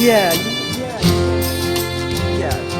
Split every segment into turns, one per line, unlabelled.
Yeah, yeah, yeah.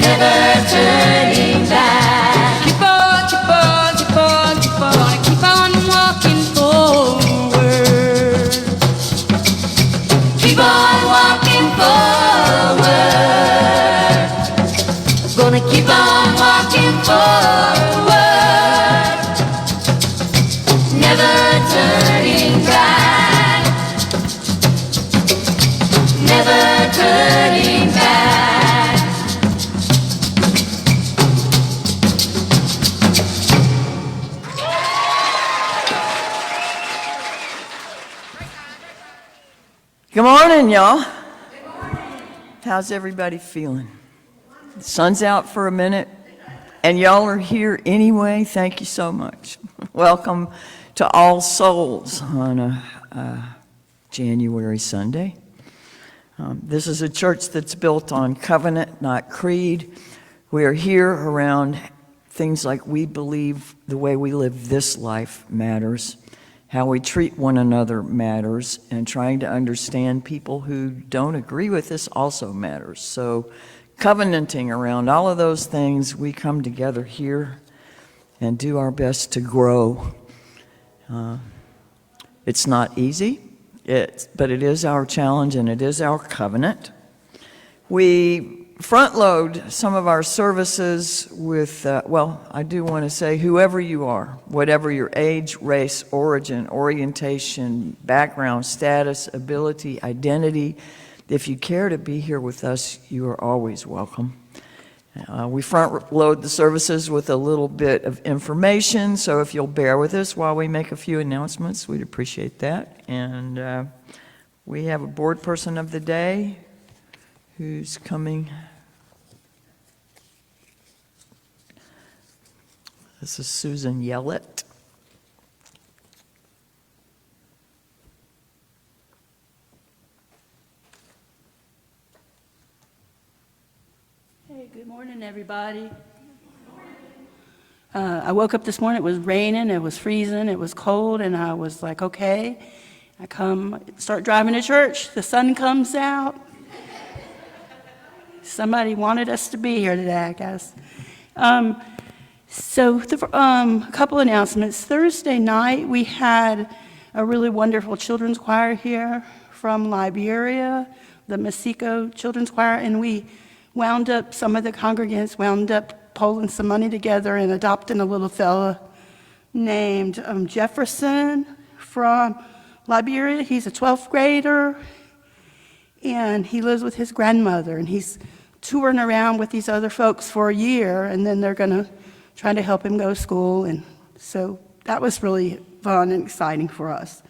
never turning back.
Keep on, keep on, keep on, keep on, keep on walking forward.
Keep on walking forward. Gonna keep on walking forward. Never turning back. Never turning back.
Good morning, y'all. How's everybody feeling? The sun's out for a minute, and y'all are here anyway. Thank you so much. Welcome to All Souls on a January Sunday. This is a church that's built on covenant, not creed. We are here around things like we believe the way we live this life matters. How we treat one another matters, and trying to understand people who don't agree with us also matters. So covenanting around all of those things, we come together here and do our best to grow. It's not easy, but it is our challenge and it is our covenant. We front load some of our services with, I do want to say, whoever you are, whatever your age, race, origin, orientation, background, status, ability, identity, if you care to be here with us, you are always welcome. We front load the services with a little bit of information, so if you'll bear with us while we make a few announcements, we'd appreciate that. And we have a board person of the day who's coming. This is Susan Yellett.
Hey, good morning, everybody. I woke up this morning, it was raining, it was freezing, it was cold, and I was like, okay. I start driving to church, the sun comes out. Somebody wanted us to be here today, I guess. So a couple announcements. Thursday night, we had a really wonderful children's choir here from Liberia, the Masiko Children's Choir, and some of the congregants wound up pulling some money together and adopting a little fella named Jefferson from Liberia. He's a 12th grader, and he lives with his grandmother, and he's touring around with these other folks for a year, and then they're going to try to help him go to school. And so that was really fun and exciting for us.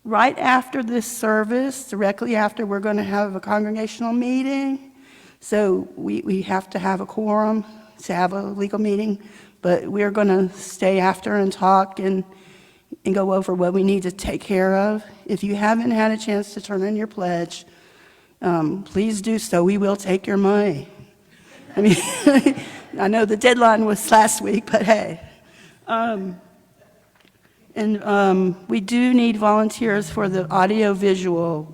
Right after this service, directly after, we're going to have a congregational meeting. So we have to have a quorum to have a legal meeting, but we're going to stay after and talk and go over what we need to take care of. If you haven't had a chance to turn in your pledge, please do so. We will take your money. I mean, I know the deadline was last week, but hey. We do need volunteers for the audio-visual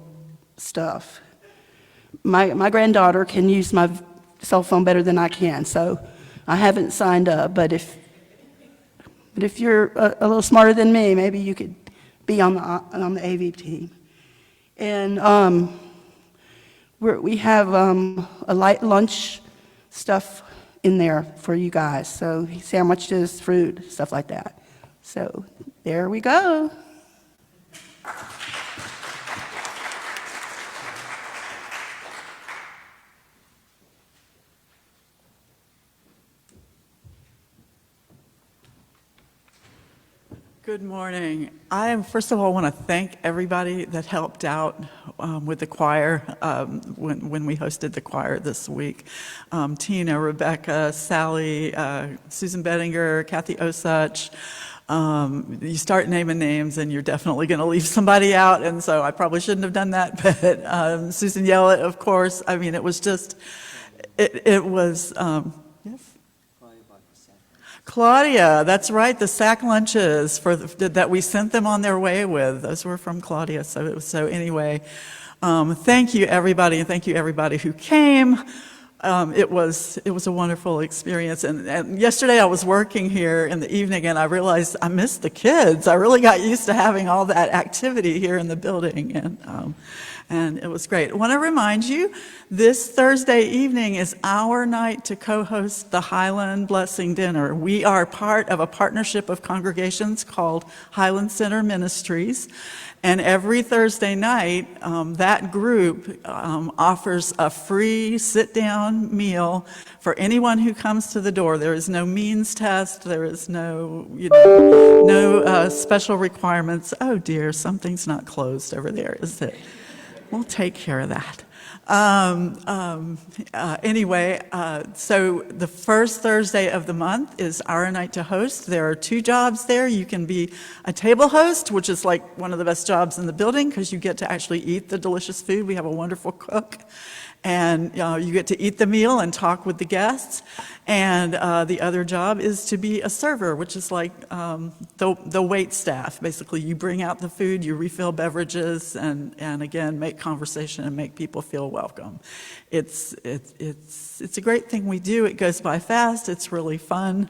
stuff. My granddaughter can use my cell phone better than I can, so I haven't signed up. But if you're a little smarter than me, maybe you could be on the AV team. And we have a light lunch stuff in there for you guys. So sandwiches, fruit, stuff like that. So there we go.
Good morning. I first of all want to thank everybody that helped out with the choir when we hosted the choir this week. Tina, Rebecca, Sally, Susan Bettinger, Kathy Osach. You start naming names and you're definitely going to leave somebody out, and so I probably shouldn't have done that, but Susan Yellett, of course. I mean, it was just, it was, yes? Claudia, that's right, the sack lunches that we sent them on their way with. Those were from Claudia. So anyway, Thank you, everybody, and thank you, everybody who came. It was a wonderful experience. And yesterday I was working here in the evening, and I realized I missed the kids. I really got used to having all that activity here in the building, and it was great. I want to remind you, this Thursday evening is our night to co-host the Highland Blessing Dinner. We are part of a partnership of congregations called Highland Center Ministries. And every Thursday night, that group offers a free sit-down meal for anyone who comes to the door. There is no means test. There is no special requirements. Oh dear, something's not closed over there, is it? We'll take care of that. Anyway, so the first Thursday of the month is our night to host. There are 2 jobs there. You can be a table host, which is like one of the best jobs in the building because you get to actually eat the delicious food. We have a wonderful cook. And you get to eat the meal and talk with the guests. And the other job is to be a server, which is like the wait staff. Basically, you bring out the food, you refill beverages, and again, make conversation and make people feel welcome. It's a great thing we do. It goes by fast. It's really fun.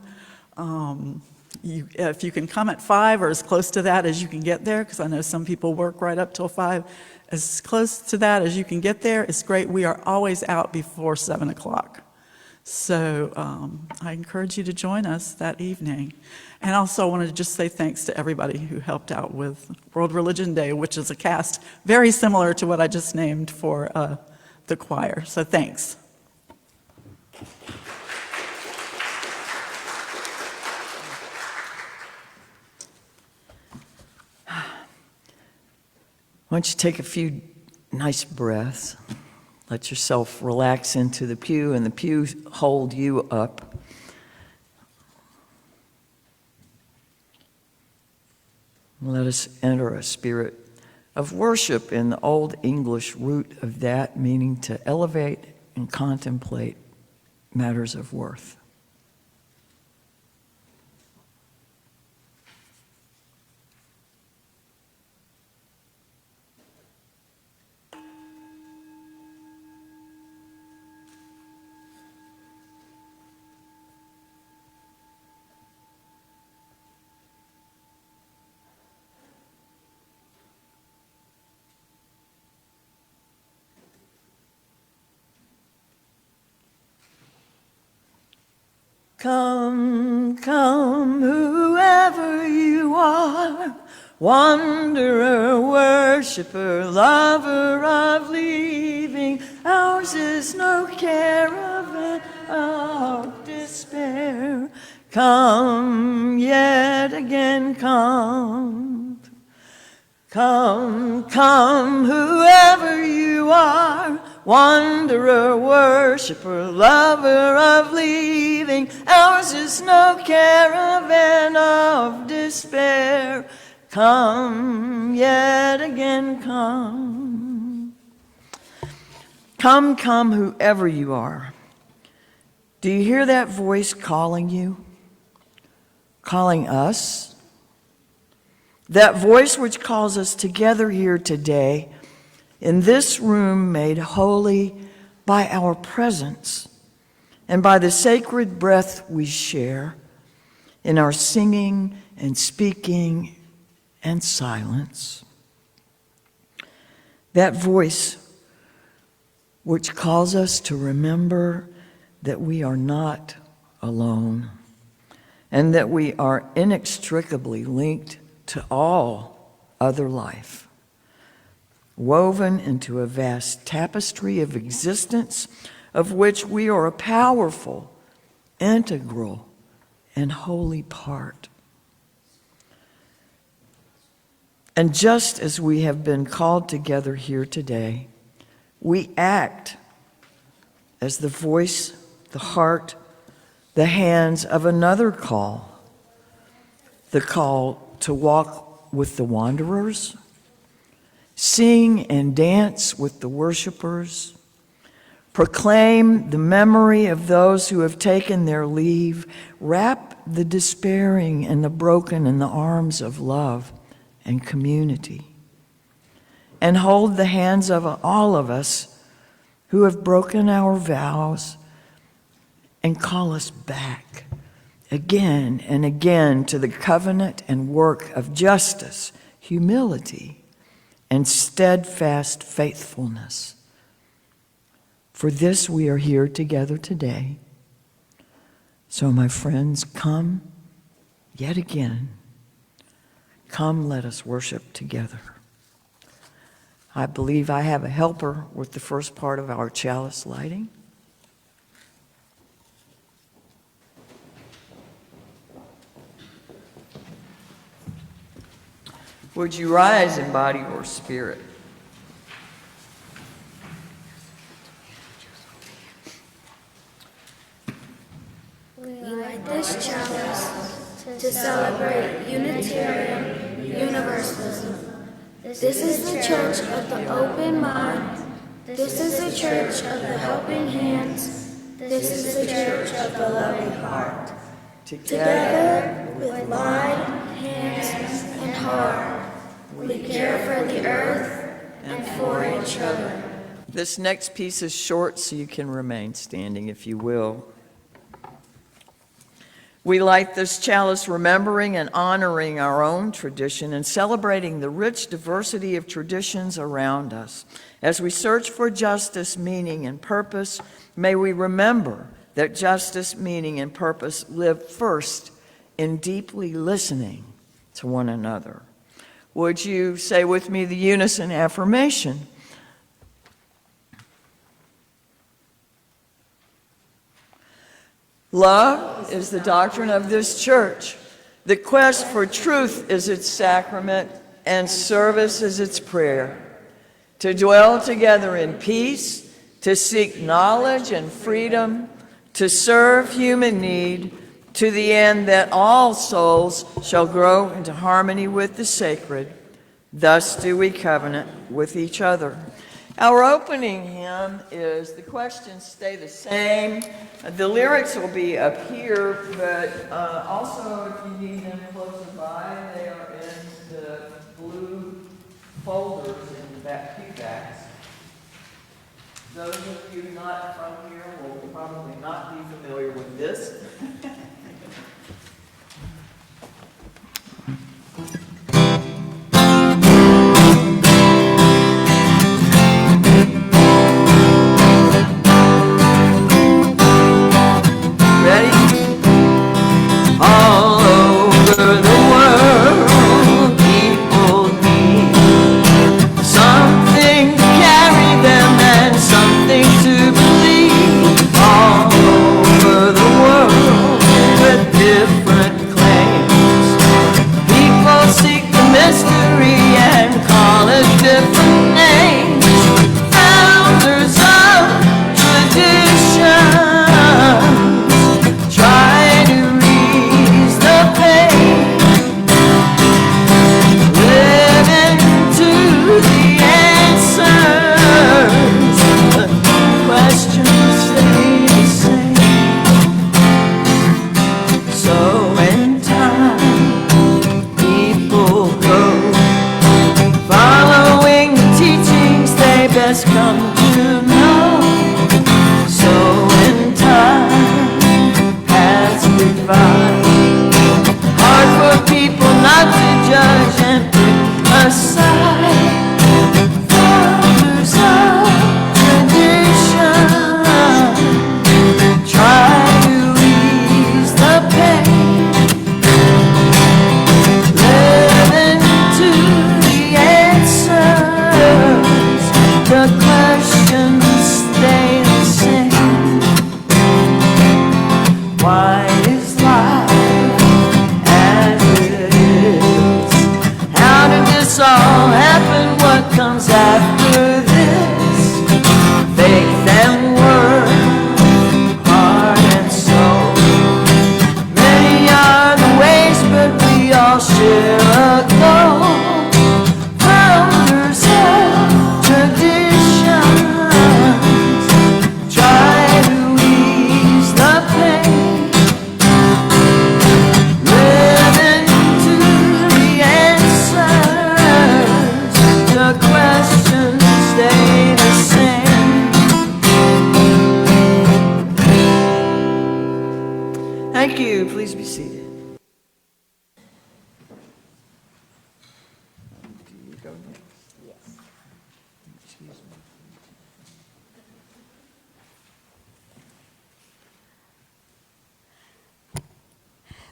If you can come at 5 or as close to that as you can get there, because I know some people work right up till 5, as close to that as you can get there is great. We are always out before 7 o'clock. So I encourage you to join us that evening. And also I wanted to just say thanks to everybody who helped out with World Religion Day, which is a cast very similar to what I just named for the choir. So thanks.
Why don't you take a few nice breaths. Let yourself relax into the pew, and the pew hold you up. Let us enter a spirit of worship in the Old English root of that, meaning to elevate and contemplate matters of worth. Come, come, whoever you are, wanderer, worshiper, lover of leaving, ours is no caravan of despair. Come, yet again come. Come, come, whoever you are, wanderer, worshiper, lover of leaving, ours is no caravan of despair. Come, yet again come. Come, come, whoever you are. Do you hear that voice calling you? Calling us? That voice which calls us together here today in this room made holy by our presence and by the sacred breath we share in our singing and speaking and silence. That voice which calls us to remember that we are not alone and that we are inextricably linked to all other life, woven into a vast tapestry of existence of which we are a powerful, integral, and holy part. And just as we have been called together here today, we act as the voice, the heart, the hands of another call, the call to walk with the wanderers, sing and dance with the worshipers, proclaim the memory of those who have taken their leave, wrap the despairing and the broken in the arms of love and community. and hold the hands of all of us who have broken our vows and call us back again and again to the covenant and work of justice, humility, and steadfast faithfulness. For this we are here together today. So, my friends, come yet again. Come, let us worship together. I believe I have a helper with the first part of our chalice lighting. Would you rise in body or spirit?
We light this chalice to celebrate Unitarian Universalism. This is the church of the open mind. This is the church of the helping hands. This is the church of the loving heart. Together with mind, hands, and heart, we care for the earth and for each other.
This next piece is short, so you can remain standing if you will. We light this chalice remembering and honoring our own tradition and celebrating the rich diversity of traditions around us. As we search for justice, meaning, and purpose, may we remember that justice, meaning, and purpose live first in deeply listening to one another. Would you say with me the unison affirmation? Love is the doctrine of this church. The quest for truth is its sacrament, and service is its prayer. To dwell together in peace, to seek knowledge and freedom, to serve human need, to the end that all souls shall grow into harmony with the sacred. Thus do we covenant with each other. Our opening hymn is, the questions stay the same. The lyrics will be up here, but also if you need them closer by, they are in the blue folders in the back pew backs. Those of you not from here will probably not be familiar with this.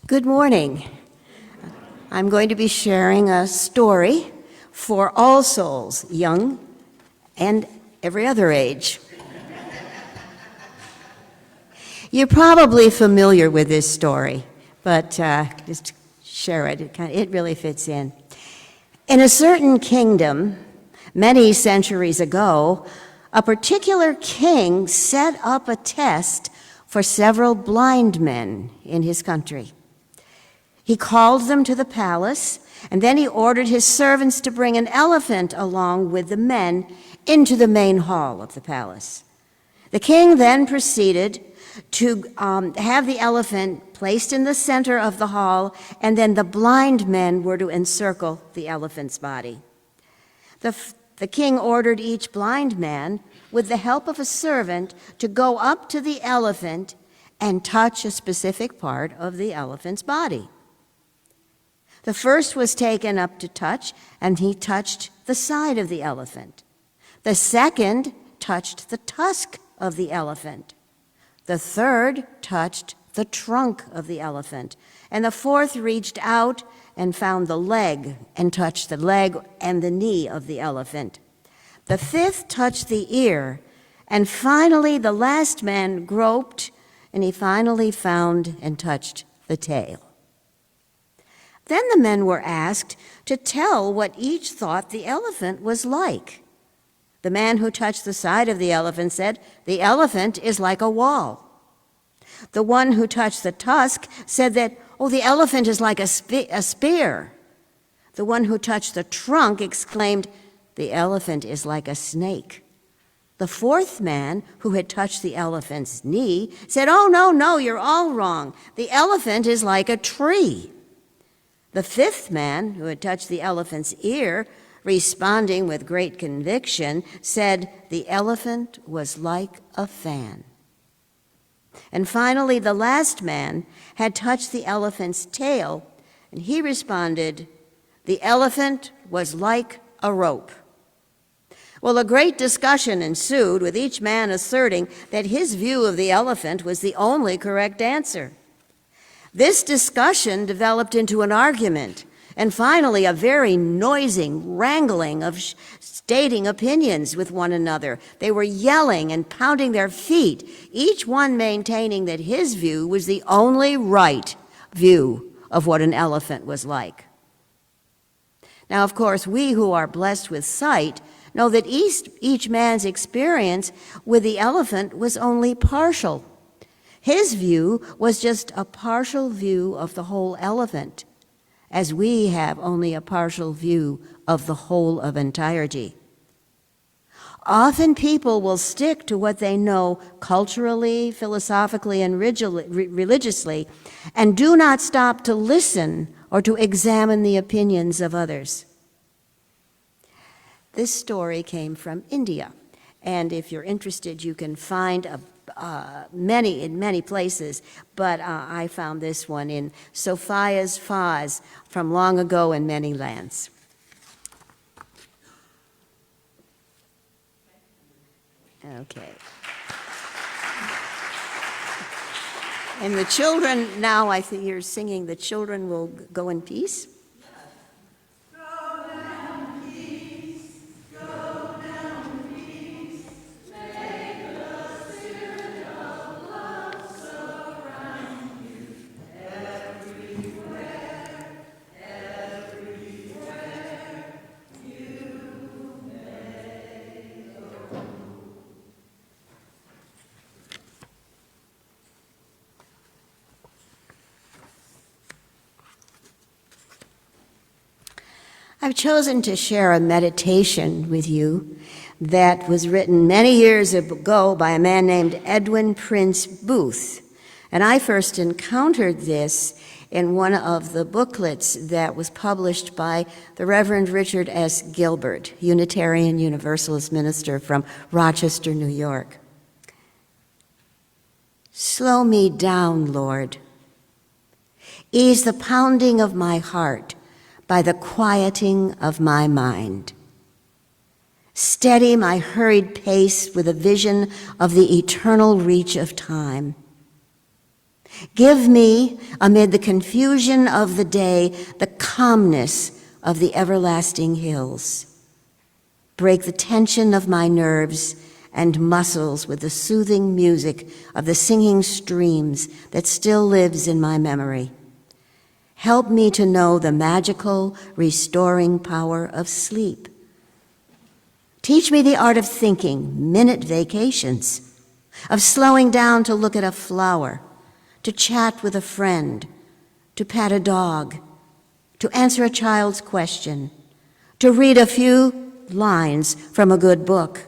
Good morning. I'm going to be sharing a story for all souls, young and every other age. You're probably familiar with this story, but just share it. It really fits in. In a certain kingdom, many centuries ago, a particular king set up a test for several blind men in his country. He called them to the palace, and then he ordered his servants to bring an elephant along with the men into the main hall of the palace. The king then proceeded to have the elephant placed in the center of the hall, and then the blind men were to encircle the elephant's body. The king ordered each blind man, with the help of a servant, to go up to the elephant and touch a specific part of the elephant's body. The first was taken up to touch, and he touched the side of the elephant. The second touched the tusk of the elephant. The third touched the trunk of the elephant. And the fourth reached out and found the leg and touched the leg and the knee of the elephant. The fifth touched the ear. And finally, the last man groped, and he finally found and touched the tail. Then the men were asked to tell what each thought the elephant was like. The man who touched the side of the elephant said, "The elephant is like a wall." The one who touched the tusk said that, "Oh, the elephant is like a spear." The one who touched the trunk exclaimed, "The elephant is like a snake." The fourth man, who had touched the elephant's knee, said, "Oh, no, you're all wrong. The elephant is like a tree." The fifth man, who had touched the elephant's ear, responding with great conviction, said the elephant was like a fan. And finally, the last man had touched the elephant's tail, and he responded, the elephant was like a rope. Well, a great discussion ensued, with each man asserting that his view of the elephant was the only correct answer. This discussion developed into an argument, and finally a very noisy wrangling of stating opinions with one another. They were yelling and pounding their feet, each one maintaining that his view was the only right view of what an elephant was like. Now, of course, we who are blessed with sight know that each man's experience with the elephant was only partial. His view was just a partial view of the whole elephant, as we have only a partial view of the whole of entirety. Often people will stick to what they know culturally, philosophically, and religiously, and do not stop to listen or to examine the opinions of others. This story came from India, and if you're interested, you can find many places, but I found this one in Sophia's Faz from long ago in many lands. Okay. And the children, now I think you're singing, the children will go in peace. I've chosen to share a meditation with you that was written many years ago by a man named Edwin Prince Booth. And I first encountered this in one of the booklets that was published by the Reverend Richard S. Gilbert, Unitarian Universalist minister from Rochester, New York. Slow me down, Lord. Ease the pounding of my heart by the quieting of my mind. Steady my hurried pace with a vision of the eternal reach of time. Give me, amid the confusion of the day, the calmness of the everlasting hills. Break the tension of my nerves and muscles with the soothing music of the singing streams that still lives in my memory. Help me to know the magical, restoring power of sleep. Teach me the art of thinking, minute vacations, of slowing down to look at a flower, to chat with a friend, to pat a dog, to answer a child's question, to read a few lines from a good book.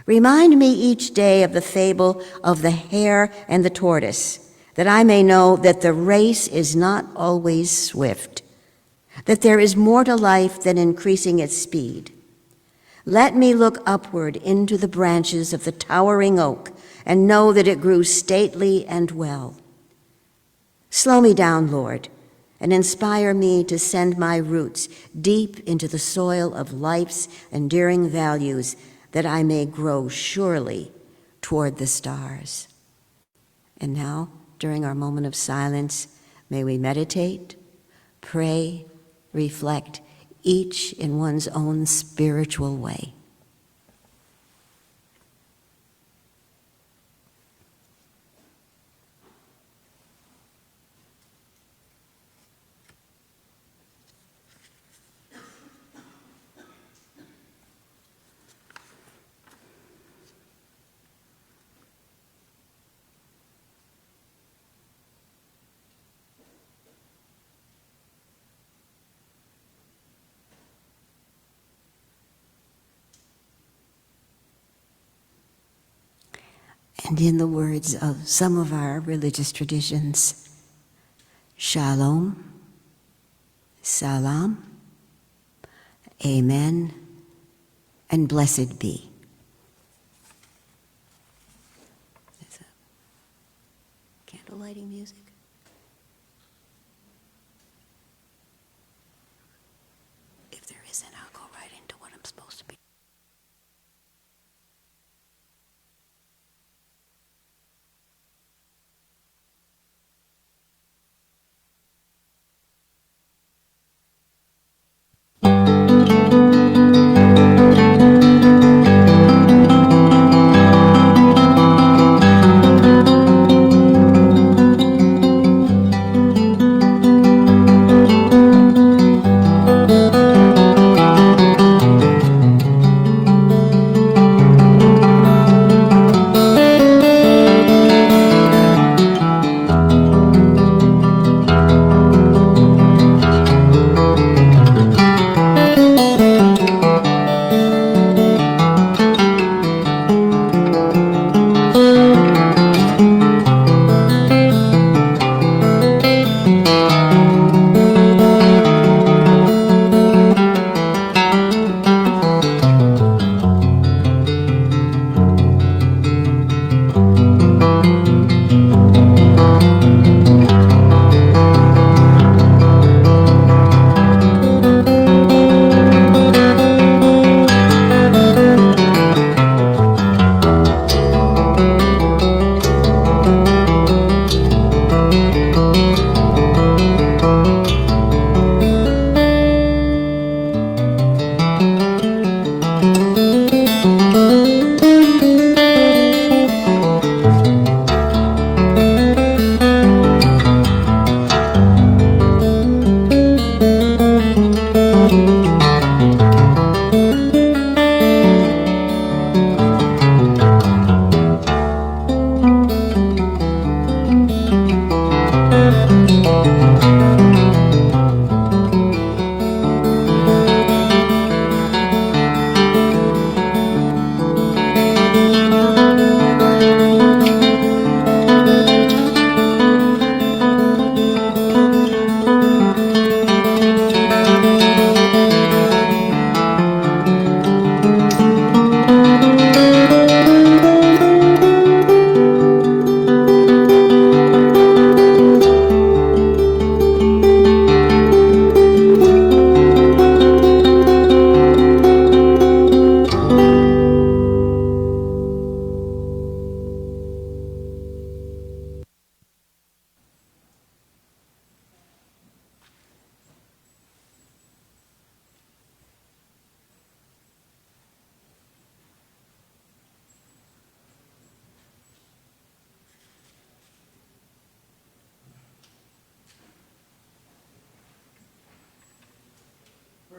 Remind me each day of the fable of the hare and the tortoise, that I may know that the race is not always swift, that there is more to life than increasing its speed. Let me look upward into the branches of the towering oak and know that it grew stately and well. Slow me down, Lord, and inspire me to send my roots deep into the soil of life's enduring values, that I may grow surely toward the stars. And now, during our moment of silence, may we meditate, pray, reflect, each in one's own spiritual way. And in the words of some of our religious traditions, Shalom, Salam, Amen, and blessed be. There's a candle lighting music. If there isn't, I'll go right into what I'm supposed to be.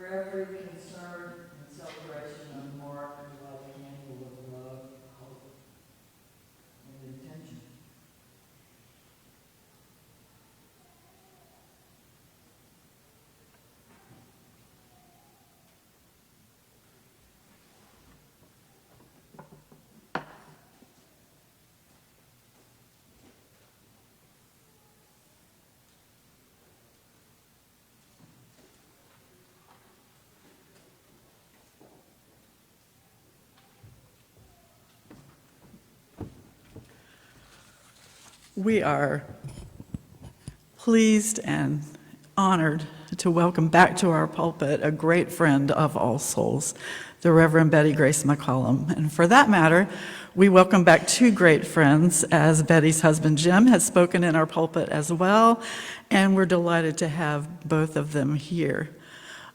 for every concern and celebration of Mark like a candle of love, hope, and intention.
We are pleased and honored to welcome back to our pulpit a great friend of All Souls, the Reverend Betty Grace McCollum. And for that matter, we welcome back two great friends, as Betty's husband Jim has spoken in our pulpit as well, and we're delighted to have both of them here.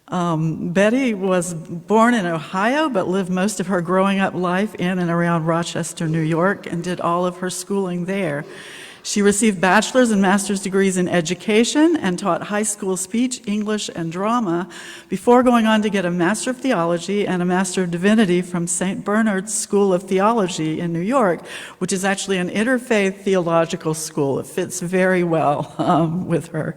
Betty was born in Ohio, but lived most of her growing up life in and around Rochester, New York, and did all of her schooling there. She received bachelor's and master's degrees in education and taught high school speech, English, and drama before going on to get a Master of Theology and a Master of Divinity from St. Bernard's School of Theology in New York, which is actually an interfaith theological school. It fits very well with her.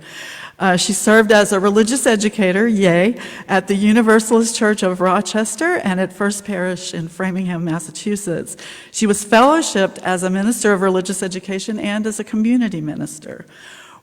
She served as a religious educator, yay, at the Universalist Church of Rochester and at First Parish in Framingham, Massachusetts. She was fellowshipped as a minister of religious education and as a community minister.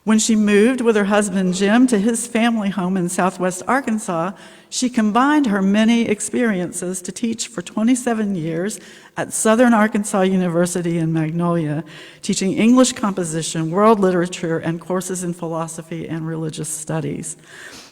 When she moved with her husband Jim to his family home in southwest Arkansas, she combined her many experiences to teach for 27 years at Southern Arkansas University in Magnolia, teaching English composition, world literature, and courses in philosophy and religious studies.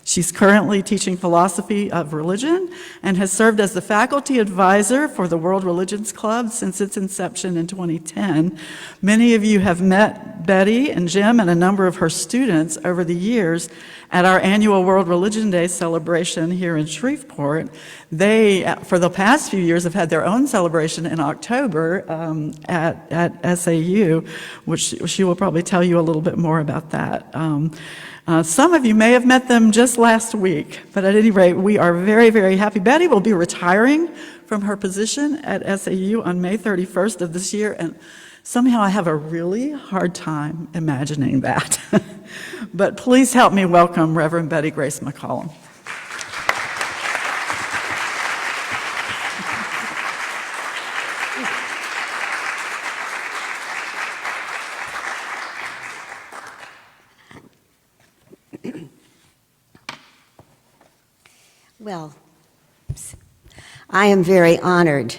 She's currently teaching philosophy of religion and has served as the faculty advisor for the World Religions Club since its inception in 2010. Many of you have met Betty and Jim and a number of her students over the years at our annual World Religion Day celebration here in Shreveport. They, for the past few years, have had their own celebration in October at SAU, which she will probably tell you a little bit more about that. Some of you may have met them just last week, but at any rate, we are very, very happy. Betty will be retiring from her position at SAU on May 31st of this year, and somehow I have a really hard time imagining that. But please help me welcome Reverend Betty Grace McCollum.
Well, I am very honored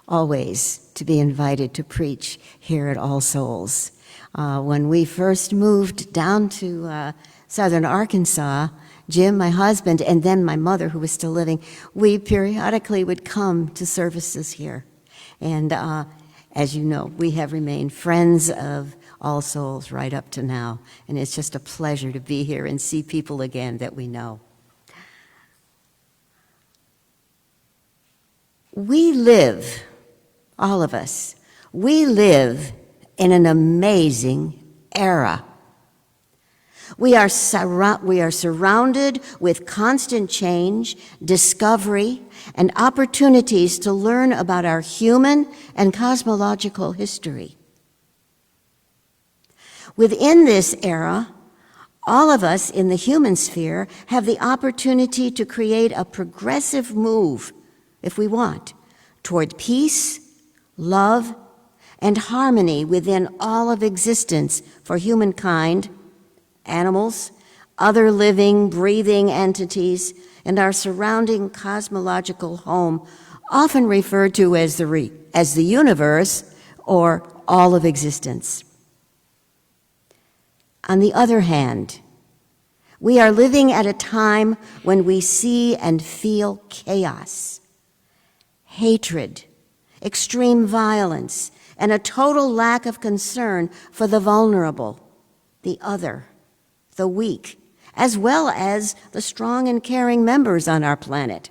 always to be invited to preach here at All Souls. When we first moved down to southern Arkansas, Jim, my husband, and then my mother, who was still living, we periodically would come to services here. And as you know, we have remained friends of All Souls right up to now. And it's just a pleasure to be here and see people again that we know. We live, all of us, we live in an amazing era. We are surrounded with constant change, discovery, and opportunities to learn about our human and cosmological history. Within this era, all of us in the human sphere have the opportunity to create a progressive move, if we want, toward peace, love, and harmony within all of existence for humankind, animals, other living, breathing entities, and our surrounding cosmological home, often referred to as the universe or all of existence. On the other hand, we are living at a time when we see and feel chaos, hatred, extreme violence, and a total lack of concern for the vulnerable, the other, the weak, as well as the strong and caring members on our planet.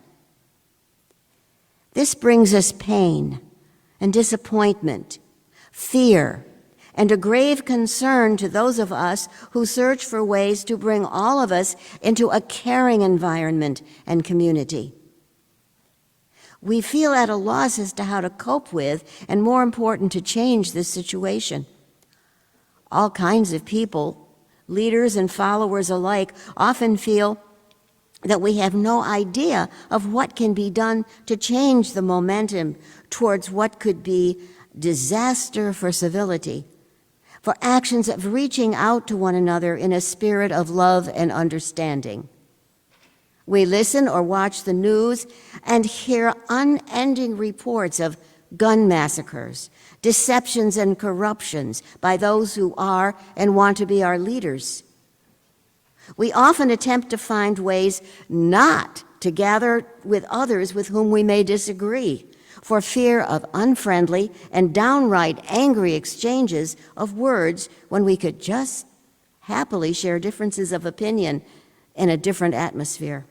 This brings us pain and disappointment, fear, and a grave concern to those of us who search for ways to bring all of us into a caring environment and community. We feel at a loss as to how to cope with, and more important, to change this situation. All kinds of people, leaders and followers alike, often feel that we have no idea of what can be done to change the momentum towards what could be disaster for civility, for actions of reaching out to one another in a spirit of love and understanding. We listen or watch the news and hear unending reports of gun massacres, deceptions and corruptions by those who are and want to be our leaders. We often attempt to find ways not to gather with others with whom we may disagree, for fear of unfriendly and downright angry exchanges of words when we could just happily share differences of opinion in a different atmosphere.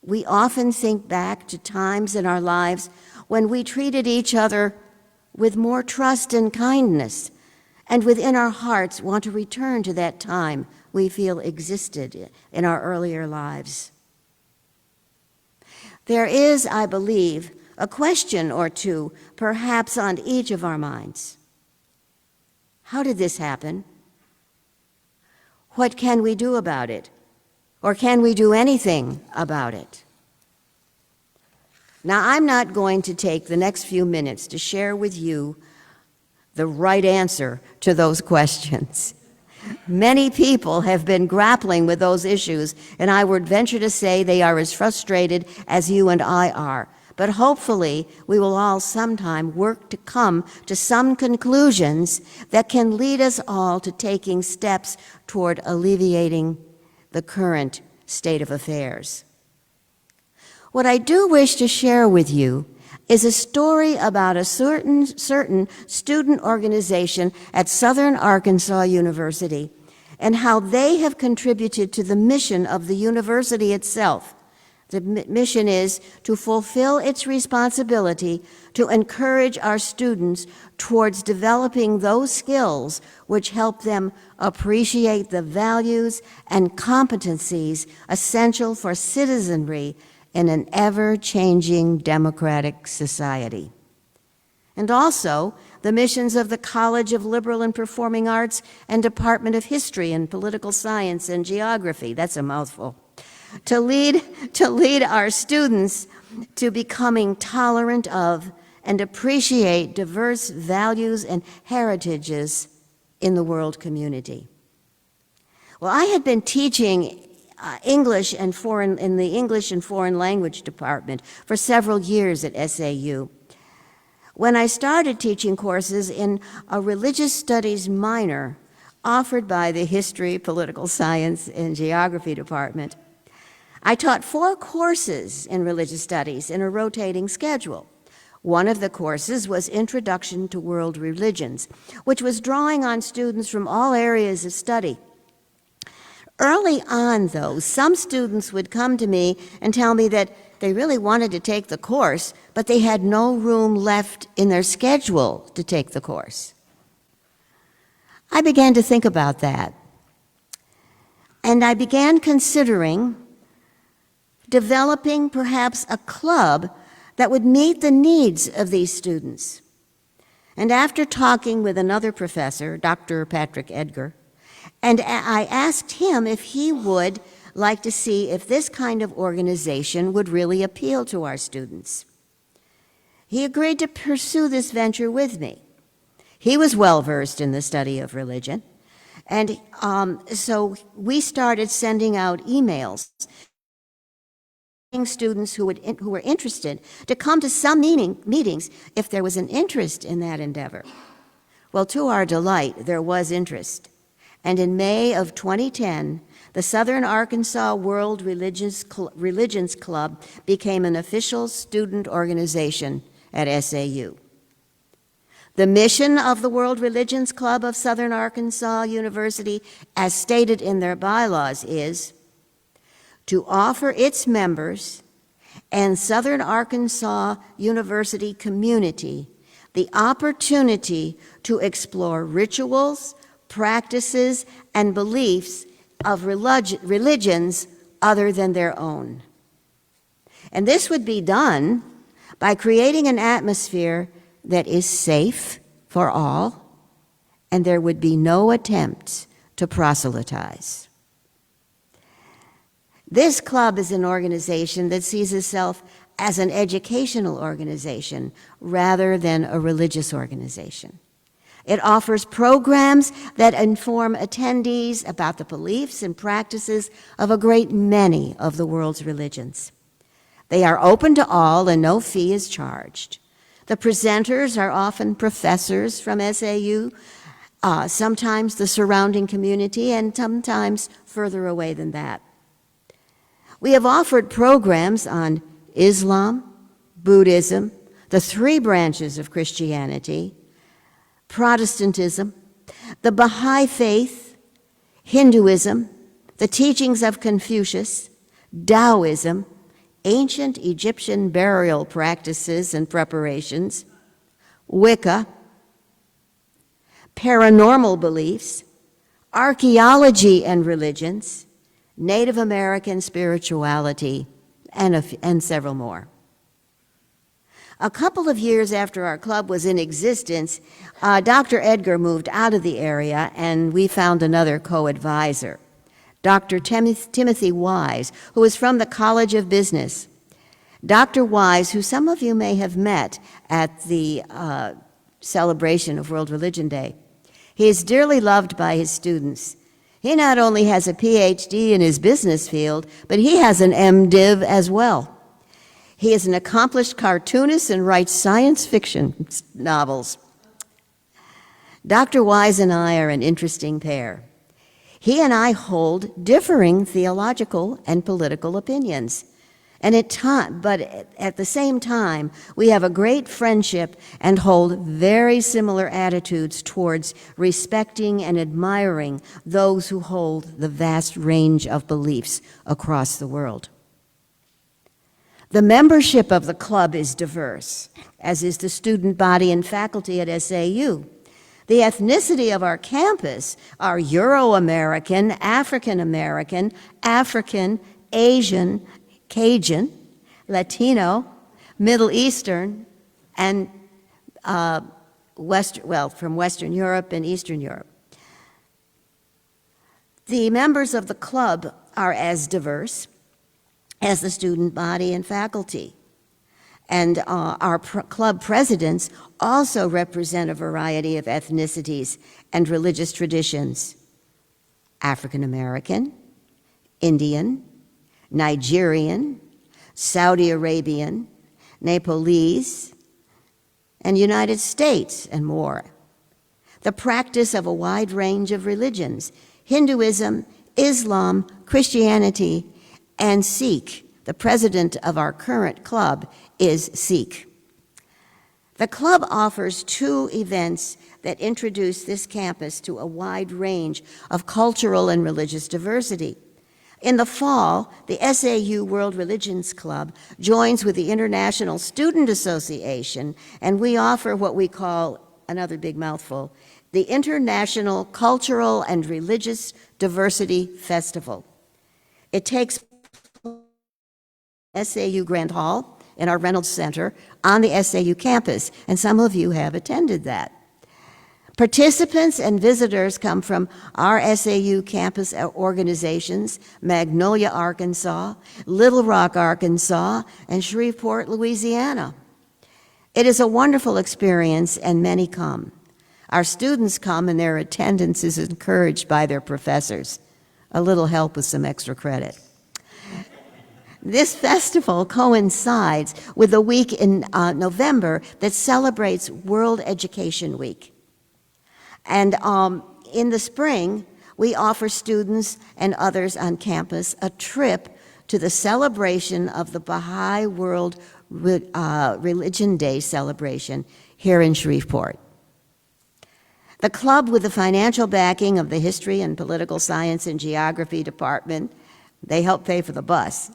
We often think back to times in our lives when we treated each other with more trust and kindness, and within our hearts want to return to that time we feel existed in our earlier lives. There is, I believe, a question or two perhaps on each of our minds. How did this happen? What can we do about it? Or can we do anything about it? Now, I'm not going to take the next few minutes to share with you the right answer to those questions. Many people have been grappling with those issues, and I would venture to say they are as frustrated as you and I are. But hopefully, we will all sometime work to come to some conclusions that can lead us all to taking steps toward alleviating the current state of affairs. What I do wish to share with you is a story about a certain student organization at Southern Arkansas University and how they have contributed to the mission of the university itself. The mission is to fulfill its responsibility to encourage our students towards developing those skills which help them appreciate the values and competencies essential for citizenry in an ever-changing democratic society. And also, the missions of the College of Liberal and Performing Arts and Department of History and Political Science and Geography, that's a mouthful, to lead our students to becoming tolerant of and appreciate diverse values and heritages in the world community. Well, I had been teaching English and in the English and Foreign Language Department for several years at SAU. When I started teaching courses in a religious studies minor offered by the History, Political Science, and Geography Department, I taught 4 courses in religious studies in a rotating schedule. One of the courses was Introduction to World Religions, which was drawing on students from all areas of study. Early on, though, some students would come to me and tell me that they really wanted to take the course, but they had no room left in their schedule to take the course. I began to think about that, and I began considering developing perhaps a club that would meet the needs of these students. And after talking with another professor, Dr. Patrick Edgar, and I asked him if he would like to see if this kind of organization would really appeal to our students. He agreed to pursue this venture with me. He was well-versed in the study of religion, and so we started sending out emails students who were interested to come to some meetings if there was an interest in that endeavor. Well, to our delight, there was interest. And in May of 2010, the Southern Arkansas World Religions Club became an official student organization at SAU. The mission of the World Religions Club of Southern Arkansas University, as stated in their bylaws, is to offer its members and Southern Arkansas University community the opportunity to explore rituals, practices, and beliefs of religions other than their own. And this would be done by creating an atmosphere that is safe for all, and there would be no attempts to proselytize. This club is an organization that sees itself as an educational organization rather than a religious organization. It offers programs that inform attendees about the beliefs and practices of a great many of the world's religions. They are open to all and no fee is charged. The presenters are often professors from SAU, sometimes the surrounding community, and sometimes further away than that. We have offered programs on Islam, Buddhism, the three branches of Christianity, Protestantism, the Baha'i Faith, Hinduism, the teachings of Confucius, Taoism, ancient Egyptian burial practices and preparations, Wicca, paranormal beliefs, archaeology and religions, Native American spirituality, and several more. A couple of years after our club was in existence, Dr. Edgar moved out of the area, and we found another co-advisor, Dr. Timothy Wise, who is from the College of Business. Dr. Wise, who some of you may have met at the celebration of World Religion Day, he is dearly loved by his students. He not only has a PhD in his business field, but he has an MDiv as well. He is an accomplished cartoonist and writes science fiction novels. Dr. Wise and I are an interesting pair. He and I hold differing theological and political opinions. But at the same time, we have a great friendship and hold very similar attitudes towards respecting and admiring those who hold the vast range of beliefs across the world. The membership of the club is diverse, as is the student body and faculty at SAU. The ethnicity of our campus are Euro-American, African-American, African, Asian, Cajun, Latino, Middle Eastern, and from Western Europe and Eastern Europe. The members of the club are as diverse as the student body and faculty. And our club presidents also represent a variety of ethnicities and religious traditions: African American, Indian, Nigerian, Saudi Arabian, Nepalese, and United States, and more. The practice of a wide range of religions: Hinduism, Islam, Christianity, and Sikh. The president of our current club is Sikh. The club offers 2 events that introduce this campus to a wide range of cultural and religious diversity. In the fall, the SAU World Religions Club joins with the International Student Association, and we offer what we call, another big mouthful, the International Cultural and Religious Diversity Festival. It takes SAU Grand Hall in our Reynolds Center on the SAU campus, and some of you have attended that. Participants and visitors come from our SAU campus organizations: Magnolia, Arkansas, Little Rock, Arkansas, and Shreveport, Louisiana. It is a wonderful experience, and many come. Our students come, and their attendance is encouraged by their professors. A little help with some extra credit. This festival coincides with a week in November that celebrates World Education Week. And in the spring, we offer students and others on campus a trip to the celebration of the Baha'i World Religion Day celebration here in Shreveport. The club, with the financial backing of the History and Political Science and Geography Department, they help pay for the bus,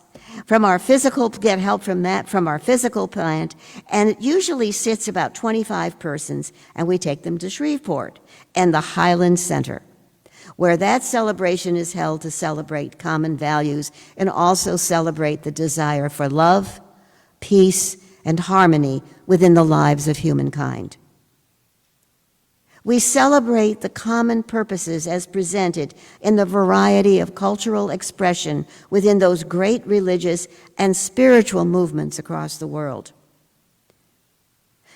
Get help from that from our physical plant, and it usually sits about 25 persons, and we take them to Shreveport and the Highland Center, where that celebration is held to celebrate common values and also celebrate the desire for love, peace, and harmony within the lives of humankind. We celebrate the common purposes as presented in the variety of cultural expression within those great religious and spiritual movements across the world.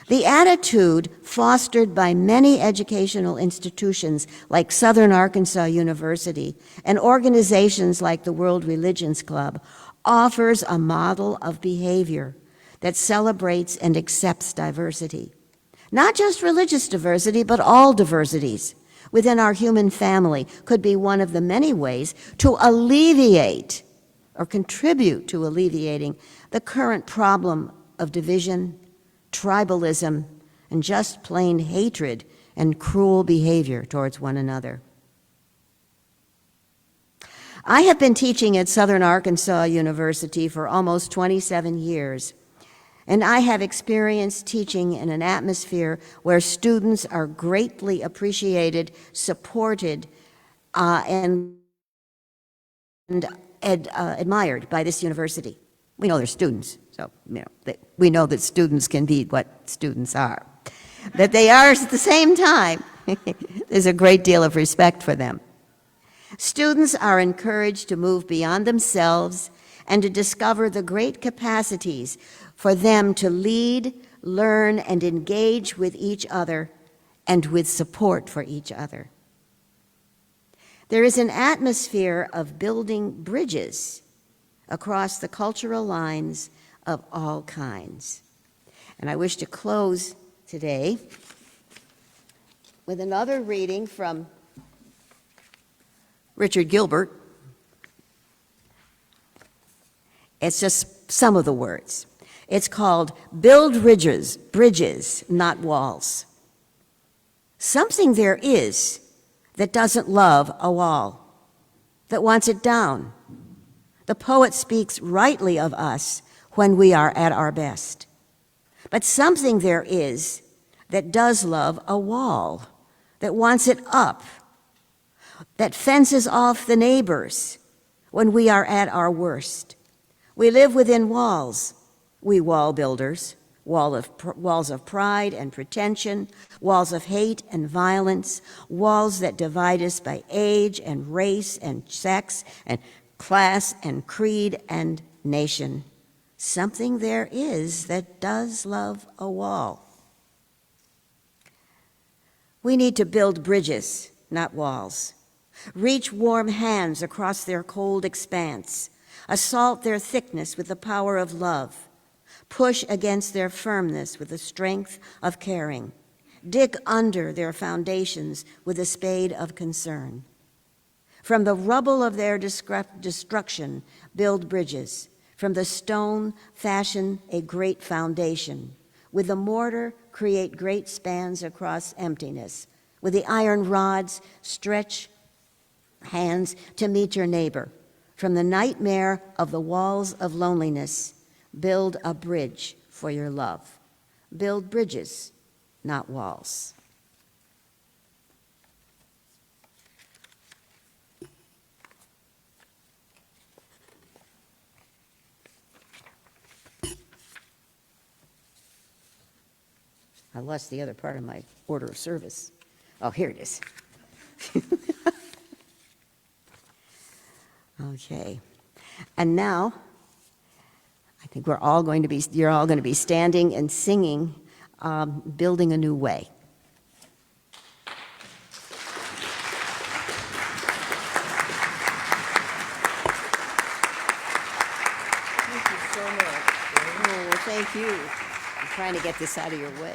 The attitude fostered by many educational institutions like Southern Arkansas University and organizations like the World Religions Club offers a model of behavior that celebrates and accepts diversity. Not just religious diversity, but all diversities within our human family could be one of the many ways to alleviate or contribute to alleviating the current problem of division, tribalism, and just plain hatred and cruel behavior towards one another. I have been teaching at Southern Arkansas University for almost 27 years. And I have experienced teaching in an atmosphere where students are greatly appreciated, supported, and admired by this university. We know they're students, so we know that students can be what students are. That they are at the same time, there's a great deal of respect for them. Students are encouraged to move beyond themselves and to discover the great capacities for them to lead, learn, and engage with each other and with support for each other. There is an atmosphere of building bridges across the cultural lines of all kinds. And I wish to close today with another reading from Richard Gilbert. It's just some of the words. It's called Build Bridges, Not Walls. Something there is that doesn't love a wall, that wants it down. The poet speaks rightly of us when we are at our best. But something there is that does love a wall, that wants it up, that fences off the neighbors when we are at our worst. We live within walls, we wall builders, walls of pride and pretension, walls of hate and violence, walls that divide us by age and race and sex and class and creed and nation. Something there is that does love a wall. We need to build bridges, not walls. Reach warm hands across their cold expanse. Assault their thickness with the power of love. Push against their firmness with the strength of caring. Dig under their foundations with a spade of concern. From the rubble of their destruction, build bridges. From the stone, fashion a great foundation. With the mortar, create great spans across emptiness. With the iron rods, stretch hands to meet your neighbor. From the nightmare of the walls of loneliness, build a bridge for your love. Build bridges, not walls. I lost the other part of my order of service. Oh, here it is. Okay. And now, I think you're all going to be standing and singing, Building a New Way. Thank you so much. Oh, well, thank you. I'm trying to get this out of your way.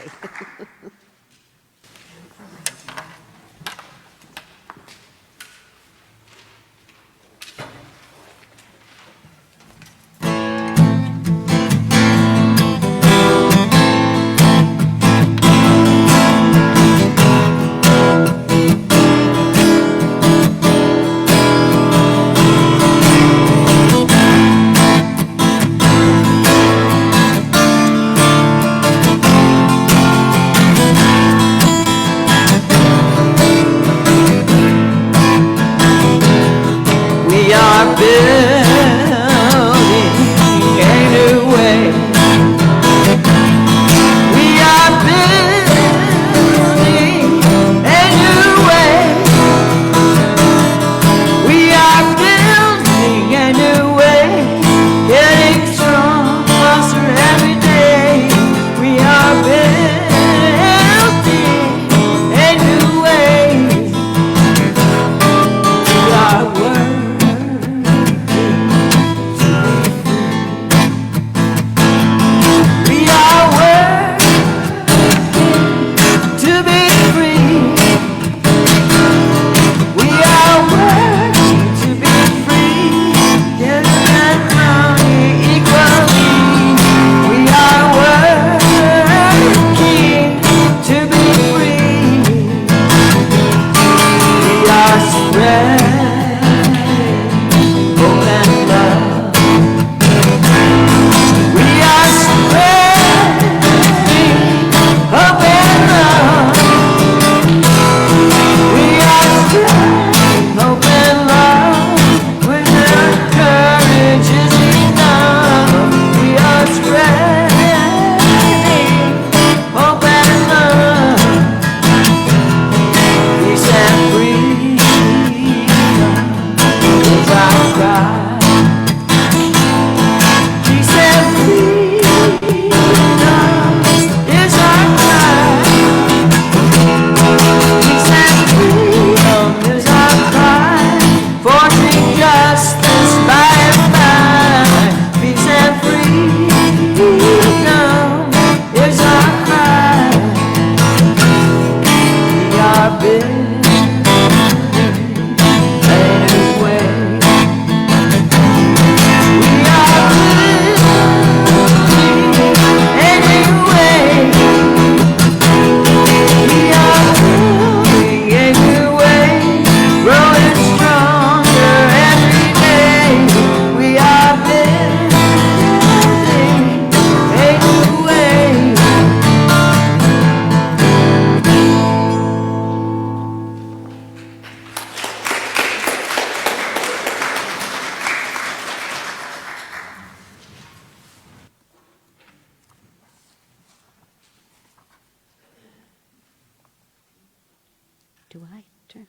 Do I turn?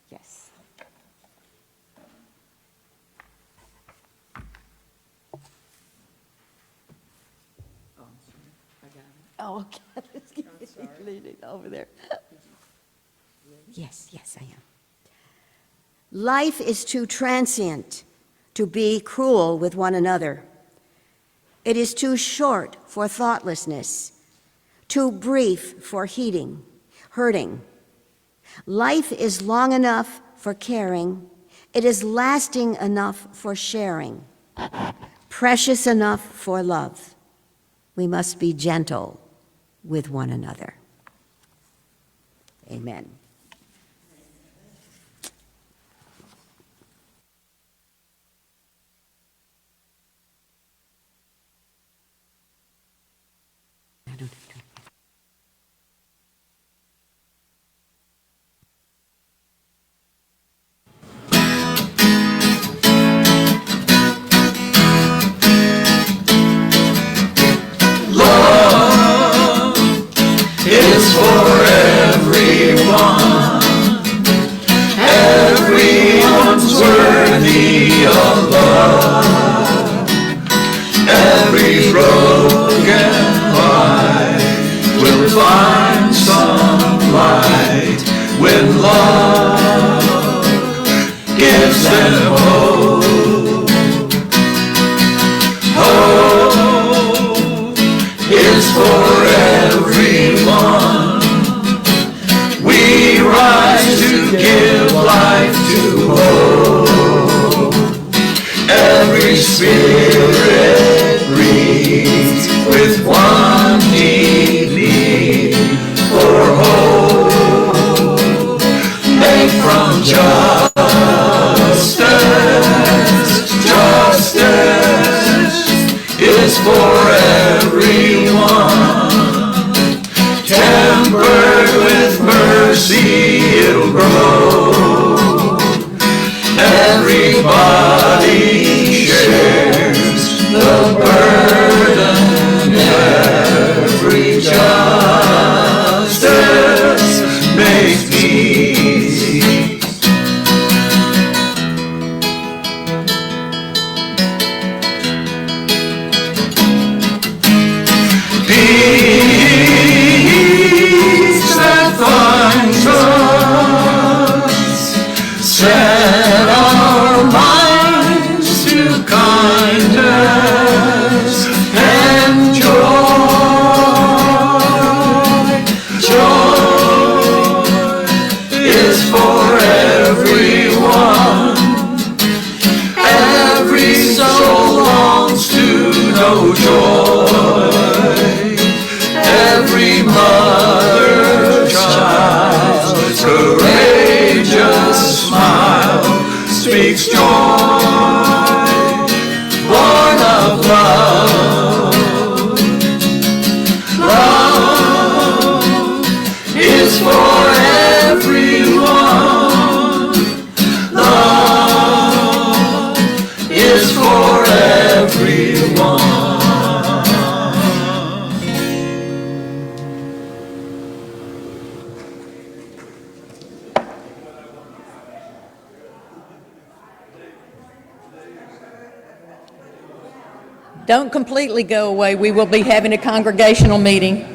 Yes. Oh, okay. Leaning over there. Yes, yes, I am. Life is too transient to be cruel with one another. It is too short for thoughtlessness, too brief for hurting. Life is long enough for caring. It is lasting enough for sharing, precious enough for love. We must be gentle with one another. Amen. I don't have to.
Is for everyone. Everyone's worthy of love. Every broken heart will find some light when love gives them hope. Hope is for everyone. We rise to give life to hope. Every spirit breathes with one deep need for hope. Made from justice, justice is for everyone. Tempered with mercy, it'll grow. Everybody shares the burden. Every justice makes peace. Peace that finds us, set our minds to kindness and joy. Joy is for everyone. Every soul longs to know joy. Every mother, child's courageous smile speaks joy, born of love. Love is for everyone. Love is for everyone.
Don't completely go away. We will be having a congregational meeting.